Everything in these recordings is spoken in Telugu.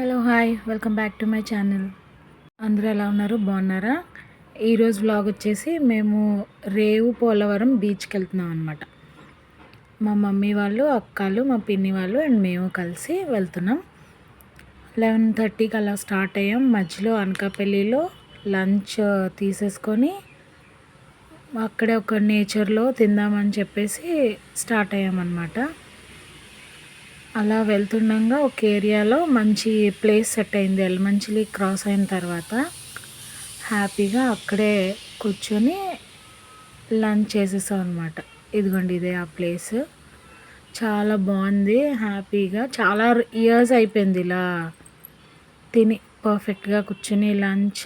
Hello hi welcome back to my channel. అందరూ ఎలా ఉన్నారు, బాగున్నారా? ఈరోజు వ్లాగ్ వచ్చేసి మేము రేవు పోలవరం బీచ్కి వెళ్తున్నాం అనమాట. మా మమ్మీ వాళ్ళు, అక్కలు, మా పిన్ని వాళ్ళు అండ్ మేము కలిసి వెళ్తున్నాం. 11:30కి అలా స్టార్ట్ అయ్యాం. మధ్యలో అనకాపల్లిలో లంచ్ తీసేసుకొని అక్కడే ఒక నేచర్లో తిందామని చెప్పేసి స్టార్ట్ అయ్యామన్నమాట. అలా వెళ్తుండగా ఒక ఏరియాలో మంచి ప్లేస్ సెట్ అయింది. ఎల్మంచిలి క్రాస్ అయిన తర్వాత హ్యాపీగా అక్కడే కూర్చొని లంచ్ చేసేసాం అనమాట. ఇదిగోండి, ఇదే ఆ ప్లేస్. చాలా బాగుంది. హ్యాపీగా చాలా ఇయర్స్ అయిపోయింది ఇలా తిని పర్ఫెక్ట్గా కూర్చొని లంచ్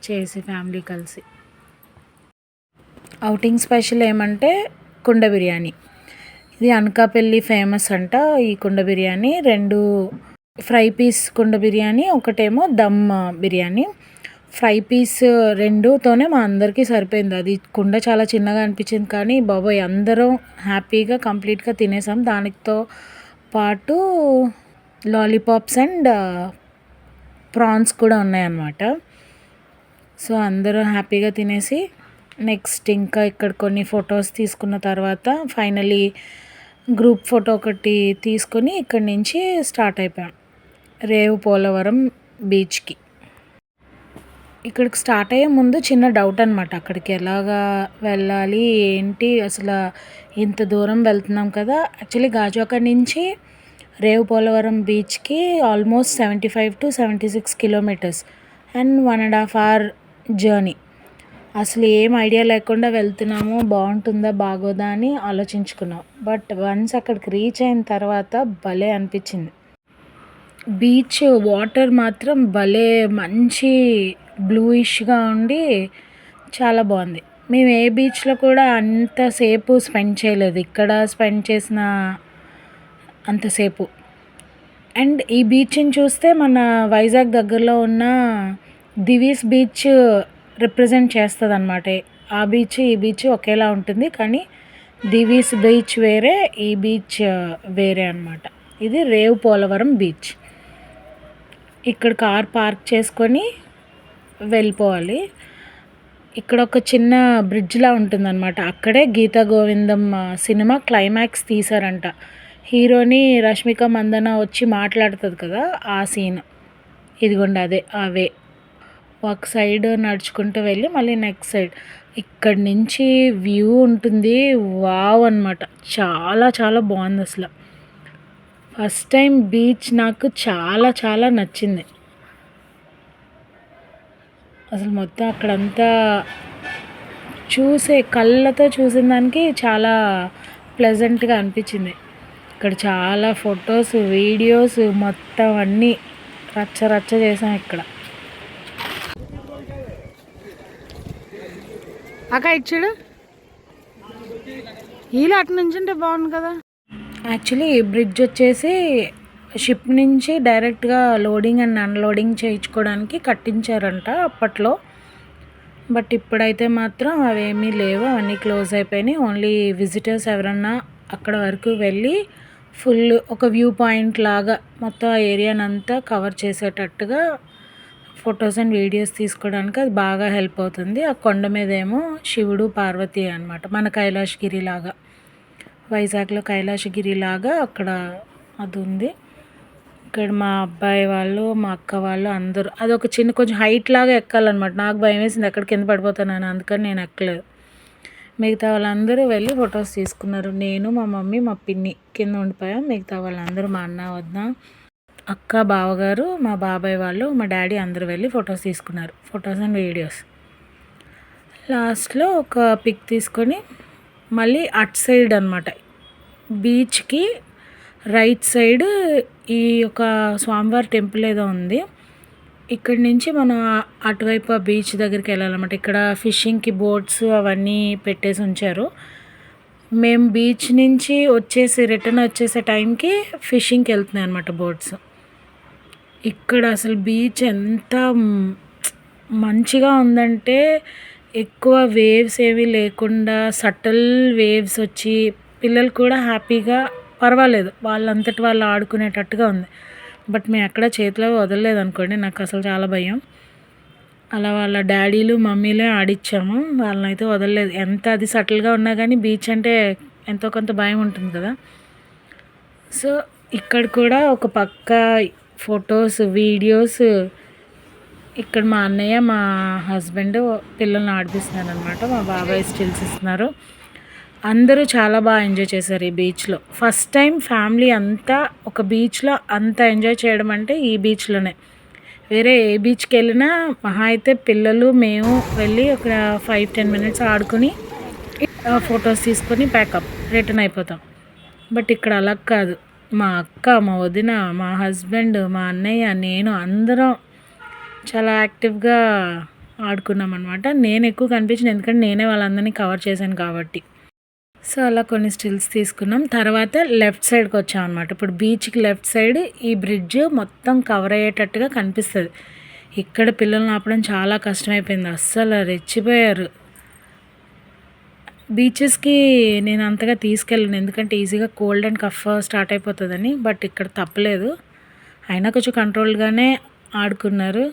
చేసి ఫ్యామిలీ కలిసి. అవుటింగ్ స్పెషల్ ఏమంటే కుండ బిర్యానీ. ఇది అనకాపల్లి ఫేమస్ అంట ఈ కుండ బిర్యానీ. 2 ఫ్రై పీస్ కుండ బిర్యానీ, ఒకటేమో దమ్ బిర్యానీ. ఫ్రై పీస్ 2తోనే మా అందరికీ సరిపోయింది. అది కుండ చాలా చిన్నగా అనిపించింది కానీ బాబోయ్ అందరం హ్యాపీగా కంప్లీట్గా తినేసాం. దానితో పాటు లాలీపాప్స్ అండ్ ప్రాన్స్ కూడా ఉన్నాయన్నమాట. సో అందరూ హ్యాపీగా తినేసి నెక్స్ట్ ఇంకా ఇక్కడ కొన్ని ఫొటోస్ తీసుకున్న తర్వాత ఫైనలీ గ్రూప్ ఫోటో ఒకటి తీసుకొని ఇక్కడి నుంచి స్టార్ట్ అయిపోయాం రేవు పోలవరం బీచ్కి. ఇక్కడికి స్టార్ట్ అయ్యే ముందు చిన్న డౌట్ అనమాట, అక్కడికి ఎలాగా వెళ్ళాలి ఏంటి, అసలు ఇంత దూరం వెళ్తున్నాం కదా. యాక్చువల్లీ గాజువాక నుంచి రేవు పోలవరం బీచ్కి almost 75 to 76 kilometres and 1.5 hour journey. అసలు ఏం ఐడియా లేకుండా వెళ్తున్నాము, బాగుంటుందా బాగోదా అని ఆలోచించుకున్నాం. బట్ వన్స్ అక్కడికి రీచ్ అయిన తర్వాత భలే అనిపించింది. బీచ్ వాటర్ మాత్రం భలే మంచి బ్లూయిష్గా ఉండి చాలా బాగుంది. మేము ఏ బీచ్లో కూడా అంతసేపు స్పెండ్ చేయలేదు, ఇక్కడ స్పెండ్ చేసిన అంతసేపు. అండ్ ఈ బీచ్ని చూస్తే మన వైజాగ్ దగ్గరలో ఉన్న దివీస్ బీచ్ రిప్రజెంట్ చేస్తుంది అనమాట. ఆ బీచ్ ఈ బీచ్ ఒకేలా ఉంటుంది కానీ దివీస్ బీచ్ వేరే, ఈ బీచ్ వేరే అనమాట. ఇది రేవు పోలవరం బీచ్. ఇక్కడ కార్ పార్క్ చేసుకొని వెళ్ళిపోవాలి. ఇక్కడ ఒక చిన్న బ్రిడ్జ్లా ఉంటుందన్నమాట. అక్కడే గీతా గోవిందం సినిమా క్లైమాక్స్ తీశారంట. హీరోని రష్మిక మందన వచ్చి మాట్లాడుతుంది కదా, ఆ సీన్. ఇదిగోండి అదే అవే. ఒక సైడ్ నడుచుకుంటూ వెళ్ళి మళ్ళీ నెక్స్ట్ సైడ్ ఇక్కడి నుంచి వ్యూ ఉంటుంది. వావ్ అనమాట, చాలా చాలా బాగుంది. అసలు ఫస్ట్ టైం బీచ్ నాకు చాలా చాలా నచ్చింది. అసలు మొత్తం అక్కడంతా కళ్ళతో చూసిన దానికి చాలా ప్లెజెంట్గా అనిపించింది. ఇక్కడ చాలా ఫొటోస్, వీడియోస్ మొత్తం అన్నీ రచ్చ రచ్చ చేసాం ఇక్కడ. అక్క ఇచ్చాడు ఇలా అటు నుంచి ఉంటే బాగుంది కదా. యాక్చువల్లీ ఈ బ్రిడ్జ్ వచ్చేసి షిప్ నుంచి డైరెక్ట్గా లోడింగ్ అండ్ అన్లోడింగ్ చేయించుకోవడానికి కట్టించారంట అప్పట్లో. బట్ ఇప్పుడైతే మాత్రం అవేమీ లేవు, అవన్నీ క్లోజ్ అయిపోయినాయి. ఓన్లీ విజిటర్స్ ఎవరన్నా అక్కడ వరకు వెళ్ళి ఫుల్ ఒక వ్యూ పాయింట్ లాగా మొత్తం ఆ ఏరియానంతా కవర్ చేసేటట్టుగా ఫొటోస్ అండ్ వీడియోస్ తీసుకోవడానికి అది బాగా హెల్ప్ అవుతుంది. ఆ కొండ మీద ఏమో శివుడు పార్వతి అనమాట, మన కైలాసగిరి లాగా, వైజాగ్లో కైలాసగిరి లాగా అక్కడ అది ఉంది. ఇక్కడ మా అబ్బాయి వాళ్ళు, మా అక్క వాళ్ళు అందరూ అదొక కొంచెం హైట్ లాగా ఎక్కాలన్నమాట. నాకు భయం వేసింది ఎక్కడ కింద పడిపోతానని, అందుకని నేను ఎక్కలేదు. మిగతా వాళ్ళందరూ వెళ్ళి ఫొటోస్ తీసుకున్నారు. నేను, మా మమ్మీ, మా పిన్ని కింద ఉండిపోయాం. మిగతా వాళ్ళందరూ మా అన్న, వదిన, అక్క, బావగారు, మా బాబాయ్ వాళ్ళు, మా డాడీ అందరూ వెళ్ళి ఫొటోస్ తీసుకున్నారు. Photos and videos. లాస్ట్లో ఒక పిక్ తీసుకొని మళ్ళీ అటు సైడ్ అనమాట, బీచ్కి రైట్ సైడ్ ఈ యొక్క స్వామివారి టెంపుల్ ఏదో ఉంది. ఇక్కడి నుంచి మనం అటువైపు ఆ బీచ్ దగ్గరికి వెళ్ళాలన్నమాట. ఇక్కడ ఫిషింగ్కి బోట్స్ అవన్నీ పెట్టేసి ఉంచారు. మేము బీచ్ నుంచి రిటర్న్ వచ్చేసే టైంకి ఫిషింగ్కి వెళ్తున్నాయి అనమాట బోట్స్. ఇక్కడ అసలు బీచ్ ఎంత మంచిగా ఉందంటే ఎక్కువ వేవ్స్ ఏమీ లేకుండా సటిల్ వేవ్స్ వచ్చి పిల్లలు కూడా హ్యాపీగా, పర్వాలేదు వాళ్ళంతటి వాళ్ళు ఆడుకునేటట్టుగా ఉంది. బట్ మేము ఎక్కడ చేతిలో వదలలేదు అనుకోండి, నాకు అసలు చాలా భయం. అలా వాళ్ళ డాడీలు మమ్మీలే ఆడిచ్చాము, వాళ్ళని అయితే వదలలేదు. ఎంత అది సటిల్గా ఉన్నా కానీ బీచ్ అంటే ఎంతో కొంత భయం ఉంటుంది కదా. సో ఇక్కడ కూడా ఒక పక్క ఫొటోస్, వీడియోస్. ఇక్కడ మా అన్నయ్య, మా హస్బెండ్ పిల్లల్ని ఆడిపిస్తున్నారు అనమాట. మా బాబాయ్ స్టిల్స్ ఇస్తున్నారు. అందరూ చాలా బాగా ఎంజాయ్ చేశారు ఈ బీచ్లో. ఫస్ట్ టైం ఫ్యామిలీ అంతా ఒక బీచ్లో అంత ఎంజాయ్ చేయడం అంటే ఈ బీచ్లోనే. వేరే ఏ బీచ్కి వెళ్ళినా మహా అయితే పిల్లలు మేము వెళ్ళి ఒక 5-10 మినిట్స్ ఆడుకుని ఫొటోస్ తీసుకొని ప్యాకప్ రిటర్న్ అయిపోతాం. బట్ ఇక్కడ అలా కాదు. మా అక్క, మా వదిన, మా హస్బెండ్, మా అన్నయ్య, నేను అందరం చాలా యాక్టివ్గా ఆడుకున్నాం అనమాట. నేను ఎక్కువ కనిపించిన, ఎందుకంటే నేనే వాళ్ళందరినీ కవర్ చేశాను కాబట్టి. సో అలా కొన్ని స్టిల్స్ తీసుకున్నాం. తర్వాత లెఫ్ట్ సైడ్కి వచ్చాం అనమాట. ఇప్పుడు బీచ్కి లెఫ్ట్ సైడ్ ఈ బ్రిడ్జ్ మొత్తం కవర్ అయ్యేటట్టుగా కనిపిస్తుంది. ఇక్కడ పిల్లల్ని ఆపడం చాలా కష్టమైపోయింది, అస్సలు రెచ్చిపోయారు. బీచెస్కి నేను అంతగా తీసుకెళ్ళను, ఎందుకంటే ఈజీగా కోల్డ్ అండ్ కఫ్ స్టార్ట్ అయిపోతుందని. బట్ ఇక్కడ తప్పలేదు, అయినా కొంచెం కంట్రోల్గానే ఆడుకున్నారు.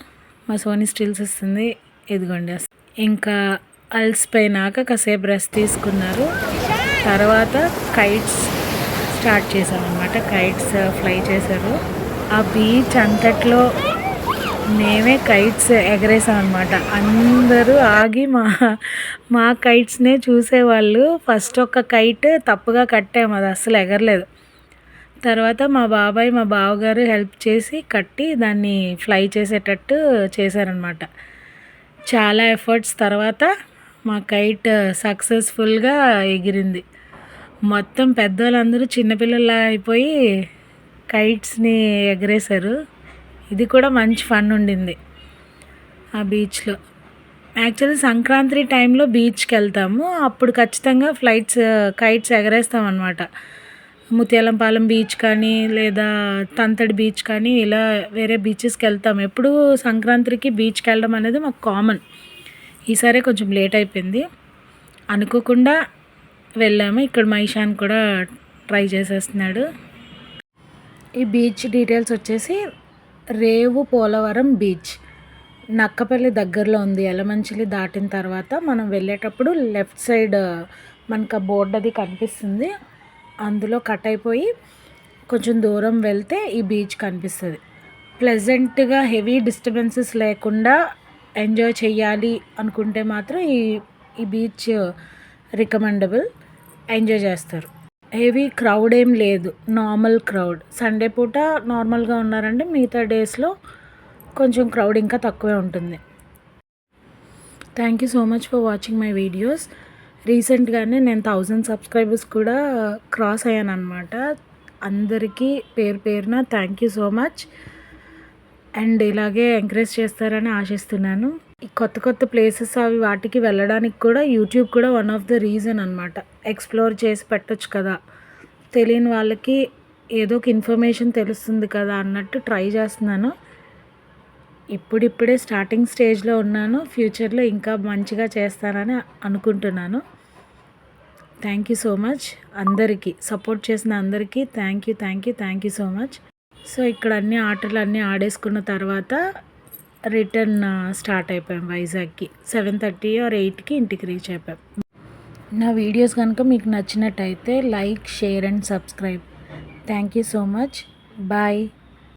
మా సోనీ స్టిల్స్ ఇస్తుంది, ఇదిగోండి. ఇంకా అలసిపోయినాక కాసేపు రెస్ట్ తీసుకున్నారు. తర్వాత కైట్స్ స్టార్ట్ చేసామన్నమాట. కైట్స్ ఫ్లై చేశారు. ఆ బీచ్ అంతట్లో మేమే కైట్స్ ఎగరేసామన్నమాట. అందరూ ఆగి మా కైట్స్నే చూసేవాళ్ళు. ఫస్ట్ ఒక కైట్ తప్పుగా కట్టాము, అది అస్సలు ఎగరలేదు. తర్వాత మా బాబాయ్, మా బావగారు హెల్ప్ చేసి కట్టి దాన్ని ఫ్లై చేసేటట్టు చేశారనమాట. చాలా ఎఫర్ట్స్ తర్వాత మా కైట్ సక్సెస్ఫుల్గా ఎగిరింది. మొత్తం పెద్దవాళ్ళందరూ చిన్నపిల్లలా అయిపోయి కైట్స్ని ఎగరేశారు. ఇది కూడా మంచి ఫన్ ఉండింది ఆ బీచ్లో. యాక్చువల్లీ సంక్రాంతి టైంలో బీచ్కి వెళ్తాము, అప్పుడు ఖచ్చితంగా కైట్స్ ఎగరేస్తాం అనమాట. ముత్యాలంపాలెం బీచ్ కానీ లేదా తంతడి బీచ్ కానీ ఇలా వేరే బీచెస్కి వెళ్తాం. ఎప్పుడు సంక్రాంతికి బీచ్కి వెళ్ళడం అనేది మాకు కామన్. ఈసారి కొంచెం లేట్ అయిపోయింది, అనుకోకుండా వెళ్ళాము. ఇక్కడ మైషాన్ కూడా ట్రై చేసేస్తున్నాడు. ఈ బీచ్ డీటెయిల్స్ వచ్చేసి రేవు పోలవరం బీచ్, నక్కపల్లి దగ్గరలో ఉంది. యలమంచిలి దాటిన తర్వాత మనం వెళ్ళేటప్పుడు లెఫ్ట్ సైడ్ మనకు ఆ బోర్డు అది కనిపిస్తుంది, అందులో కట్ అయిపోయి కొంచెం దూరం వెళ్తే ఈ బీచ్ కనిపిస్తుంది. ప్లెజెంట్గా హెవీ డిస్టర్బెన్సెస్ లేకుండా ఎంజాయ్ చేయాలి అనుకుంటే మాత్రం ఈ బీచ్ రికమెండబుల్, ఎంజాయ్ చేస్తారు. హెవీ క్రౌడ్ ఏం లేదు, నార్మల్ క్రౌడ్. సండే పూట నార్మల్గా ఉన్నారంటే మిగతా డేస్లో కొంచెం క్రౌడ్ ఇంకా తక్కువే ఉంటుంది. Thank you so much for watching my videos. రీసెంట్గానే నేను 1000 సబ్స్క్రైబర్స్ కూడా క్రాస్ అయ్యాను అనమాట. అందరికీ పేరు పేరున thank you so much. And ఇలాగే ఎంకరేజ్ చేస్తారని ఆశిస్తున్నాను. ఈ కొత్త ప్లేసెస్ అవి వాటికి వెళ్ళడానికి కూడా యూట్యూబ్ కూడా వన్ ఆఫ్ ద రీజన్ అనమాట. ఎక్స్ప్లోర్ చేసి పెట్టొచ్చు కదా, తెలియని వాళ్ళకి ఏదో ఒక ఇన్ఫర్మేషన్ తెలుస్తుంది కదా అన్నట్టు ట్రై చేస్తున్నాను. ఇప్పుడిప్పుడే స్టార్టింగ్ స్టేజ్లో ఉన్నాను, ఫ్యూచర్లో ఇంకా మంచిగా చేస్తానని అనుకుంటున్నాను. థ్యాంక్ యూ సో మచ్ అందరికీ, సపోర్ట్ చేసిన అందరికీ thank you so much. So ఇక్కడ ఆటలు అన్నీ ఆడేసుకున్న తర్వాత రిటర్న్ స్టార్ట్ అయిపోయాం వైజాగ్కి. 7:30 or 8కి ఇంటికి రీచ్ అయిపోయాం. నా వీడియోస్ కనుక మీకు నచ్చినట్టయితే like, share and subscribe. Thank you so much. Bye.